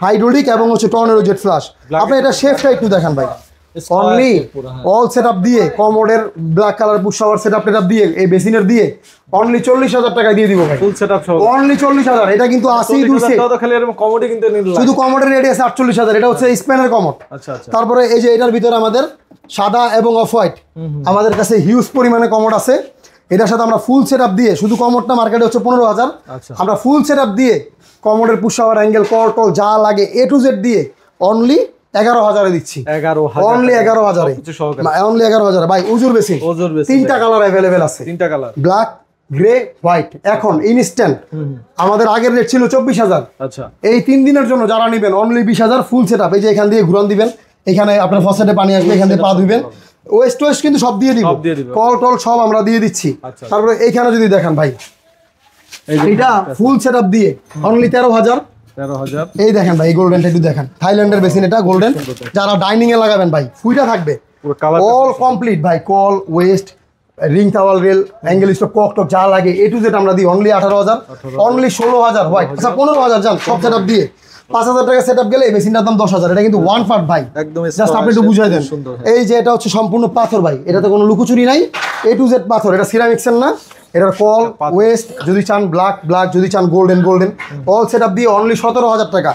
Hydraulic এবং হচ্ছে tornado jet flush. আপনি এটা শেফটা একটু দেখেন ভাই, অনলি অল সেটআপ দিয়ে কমোডের black colour push shower setup দিয়ে এই বেসিনের দিয়ে অনলি 40,000 টাকা দিয়ে দিব ভাই, ফুল সেটআপ সহ অনলি 40,000। এটা কিন্তু 80 200 তো খালি এরকম কমোডি কিন্তু শুধু কমোডের রেডি আছে 48,000। এটা হচ্ছে স্পেনের কমোড। আচ্ছা আচ্ছা। তারপরে এই যে এটার ভিতরে আমাদের সাদা এবং অফ হোয়াইট আমাদের কাছে হিউজ পরিমাণে কমোড আছে। এটার সাথে আমরা ফুল সেটআপ দিয়ে, শুধু কমোডটা মার্কেটে হচ্ছে 15,000, আমরা ফুল সেটআপ দিয়ে কমোডের পুশ শাওয়ার অ্যাঙ্গেল কল যা লাগে A to Z দিয়ে অনলি 11,000 এ দিচ্ছি। 11,000 অনলি 11,000 এ, অনলি 11,000 ভাই। উজুর বেসিন তিনটা কালার अवेलेबल আছে, তিনটা কালার ব্ল্যাক, গ্রে, হোয়াইট। এখন ইনস্ট্যান্ট আমাদের আগের রেট ছিল 24,000। আচ্ছা, এই 3 দিনের জন্য যারা নেবেন অনলি 20,000 ফুল সেটআপ। এই যে এখান দিয়ে ঘুরান দিবেন, এখানে আপনার ফসেটে পানি আসবে, এখান দিয়ে পা ধুইবেন, ওয়েস্ট কিন্তু সব দিয়ে দিব, কল টল সব আমরা দিয়ে দিচ্ছি। তারপরে এইখানে যদি দেখেন ভাই, এটা ফুল সেটআপ দিয়ে অনলি 13,000। এই দেখেন ভাই, এই গোল্ডেনটা একটু দেখেন, থাইল্যান্ডের বেসিন, এটা গোল্ডেন। যারা ডাইনিং এ লাগাবেন ভাই, ফুইটা থাকবে অল কমপ্লিট ভাই, কল, waste, ring towel, rail, angle stop, cock টক যা লাগে A to Z আমরা দিই অনলি 18,000, অনলি 16,000 হোয়াইট। আচ্ছা 15,000 যান সব সেটআপ দিয়ে। 5,000 টাকা সেটআপ গেলে এই মেশিনটার দাম 10,000। এটা কিন্তু ওয়ান পার্ট ভাই, একদম জাস্ট আপনি একটু বুঝাই দেন। এই যে এটা হচ্ছে সম্পূর্ণ পাথর ভাই, এটাতে কোনো লুকোচুরি নাই, A to Z পাথর। এটা সিরামিক্সের না, এটার কল, ওয়েস্ট যদি চান ব্ল্যাক, যদি চান গোল্ডেন, অল সেটআপ দিয়ে অনলি 17,000 টাকা।